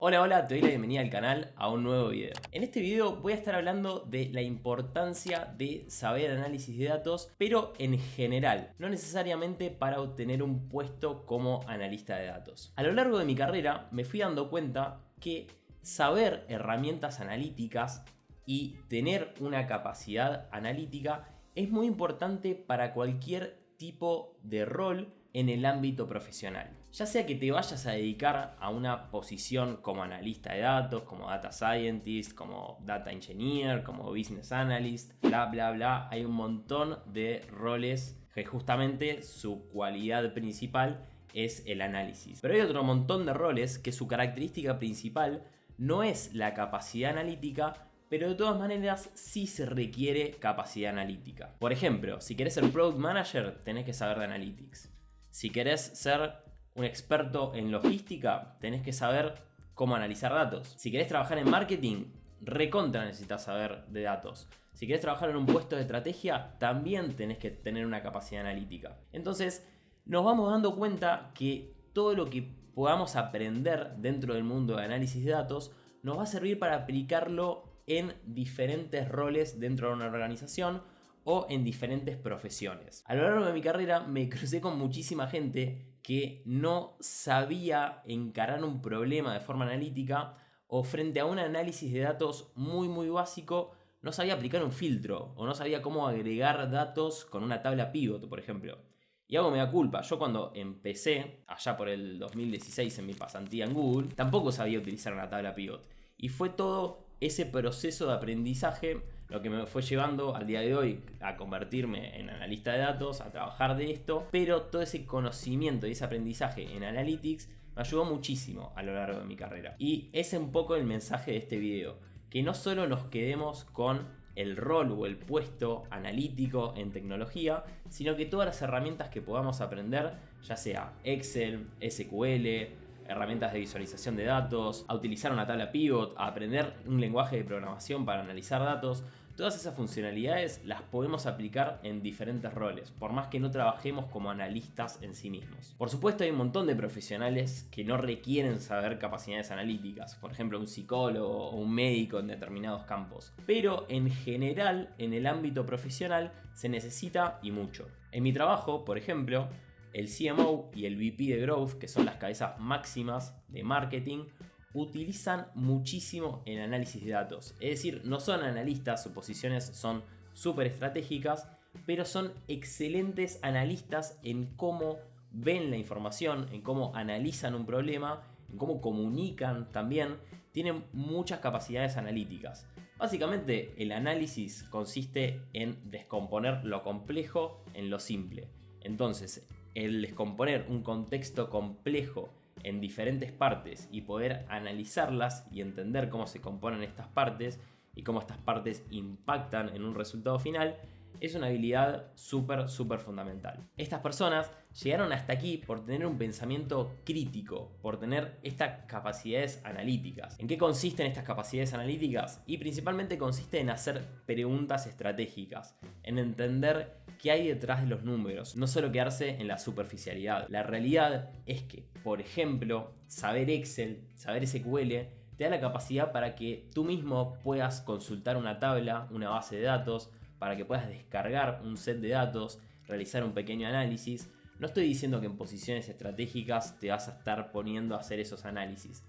Hola, hola, te doy la bienvenida al canal a un nuevo video. En este video voy a estar hablando de la importancia de saber análisis de datos, pero en general, no necesariamente para obtener un puesto como analista de datos. A lo largo de mi carrera me fui dando cuenta que saber herramientas analíticas y tener una capacidad analítica es muy importante para cualquier tipo de rol en el ámbito profesional. Ya sea que te vayas a dedicar a una posición como analista de datos, como data scientist, como data engineer, como business analyst, bla bla bla, hay un montón de roles que justamente su cualidad principal es el análisis. Pero hay otro montón de roles que su característica principal no es la capacidad analítica, pero de todas maneras sí se requiere capacidad analítica. Por ejemplo, si querés ser product manager, tenés que saber de analytics. Si querés ser un experto en logística, tenés que saber cómo analizar datos. Si querés trabajar en marketing, recontra necesitas saber de datos. Si querés trabajar en un puesto de estrategia, también tenés que tener una capacidad analítica. Entonces, nos vamos dando cuenta que todo lo que podamos aprender dentro del mundo de análisis de datos nos va a servir para aplicarlo en diferentes roles dentro de una organización o en diferentes profesiones. A lo largo de mi carrera me crucé con muchísima gente que no sabía encarar un problema de forma analítica o frente a un análisis de datos muy básico no sabía aplicar un filtro o no sabía cómo agregar datos con una tabla pivot, por ejemplo. Y hago mea culpa, yo cuando empecé, allá por el 2016 en mi pasantía en Google, tampoco sabía utilizar una tabla pivot. Y fue todo ese proceso de aprendizaje lo que me fue llevando al día de hoy a convertirme en analista de datos, a trabajar de esto, pero todo ese conocimiento y ese aprendizaje en Analytics me ayudó muchísimo a lo largo de mi carrera. Y ese es un poco el mensaje de este video, que no solo nos quedemos con el rol o el puesto analítico en tecnología, sino que todas las herramientas que podamos aprender, ya sea Excel, SQL, herramientas de visualización de datos, a utilizar una tabla pivot, a aprender un lenguaje de programación para analizar datos, todas esas funcionalidades las podemos aplicar en diferentes roles, por más que no trabajemos como analistas en sí mismos. Por supuesto, hay un montón de profesionales que no requieren saber capacidades analíticas, por ejemplo un psicólogo o un médico en determinados campos, pero en general en el ámbito profesional se necesita y mucho. En mi trabajo, por ejemplo, el CMO y el VP de Growth, que son las cabezas máximas de marketing, utilizan muchísimo el análisis de datos. Es decir, no son analistas, sus posiciones son súper estratégicas, pero son excelentes analistas en cómo ven la información, en cómo analizan un problema, en cómo comunican también. Tienen muchas capacidades analíticas. Básicamente, el análisis consiste en descomponer lo complejo en lo simple. Entonces, el descomponer un contexto complejo en diferentes partes y poder analizarlas y entender cómo se componen estas partes y cómo estas partes impactan en un resultado final es una habilidad súper fundamental. Estas personas llegaron hasta aquí por tener un pensamiento crítico, por tener estas capacidades analíticas. ¿En qué consisten estas capacidades analíticas? Y principalmente consiste en hacer preguntas estratégicas, en entender qué hay detrás de los números, no solo quedarse en la superficialidad. La realidad es que, por ejemplo, saber Excel, saber SQL, te da la capacidad para que tú mismo puedas consultar una tabla, una base de datos, para que puedas descargar un set de datos, realizar un pequeño análisis. No estoy diciendo que en posiciones estratégicas te vas a estar poniendo a hacer esos análisis,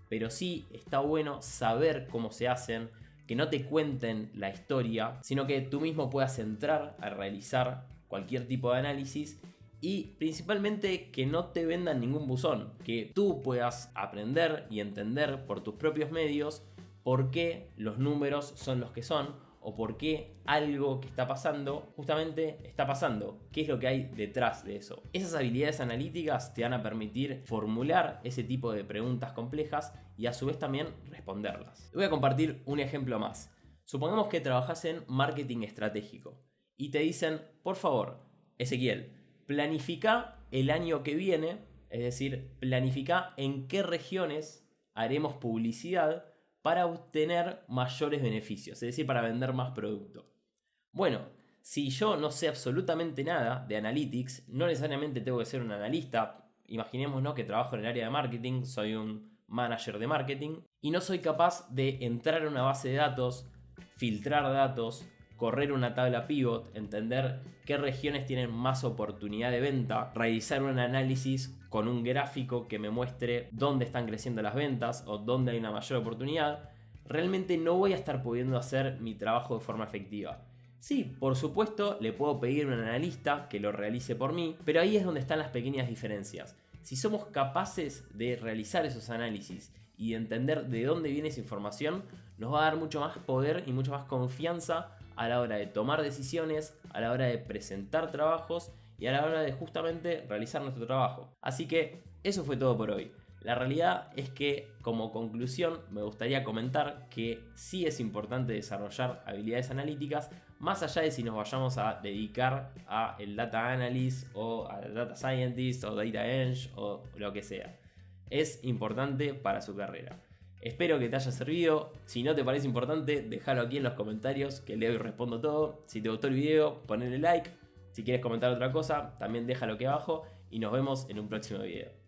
pero sí está bueno saber cómo se hacen, que no te cuenten la historia, sino que tú mismo puedas entrar a realizar cualquier tipo de análisis y principalmente que no te vendan ningún buzón, que tú puedas aprender y entender por tus propios medios por qué los números son los que son o por qué algo que está pasando justamente está pasando, qué es lo que hay detrás de eso. Esas habilidades analíticas te van a permitir formular ese tipo de preguntas complejas y a su vez también responderlas. Te voy a compartir un ejemplo más. Supongamos que trabajas en marketing estratégico y te dicen, por favor, Ezequiel, planifica el año que viene, es decir, planifica en qué regiones haremos publicidad para obtener mayores beneficios, es decir, para vender más producto. Bueno, si yo no sé absolutamente nada de analytics, no necesariamente tengo que ser un analista. Imaginémonos que trabajo en el área de marketing, soy un manager de marketing y no soy capaz de entrar a una base de datos, filtrar datos, correr una tabla pivot, entender qué regiones tienen más oportunidad de venta, realizar un análisis con un gráfico que me muestre dónde están creciendo las ventas o dónde hay una mayor oportunidad, realmente no voy a estar pudiendo hacer mi trabajo de forma efectiva. Sí, por supuesto, le puedo pedir a un analista que lo realice por mí, pero ahí es donde están las pequeñas diferencias. Si somos capaces de realizar esos análisis y de entender de dónde viene esa información, nos va a dar mucho más poder y mucha más confianza a la hora de tomar decisiones, a la hora de presentar trabajos y a la hora de justamente realizar nuestro trabajo. Así que eso fue todo por hoy. La realidad es que, como conclusión, me gustaría comentar que sí es importante desarrollar habilidades analíticas, más allá de si nos vayamos a dedicar a el data analyst o al data scientist o data eng o lo que sea. Es importante para su carrera. Espero que te haya servido. Si no te parece importante, déjalo aquí en los comentarios que leo y respondo todo. Si te gustó el video, ponle like. Si quieres comentar otra cosa, también déjalo aquí abajo y nos vemos en un próximo video.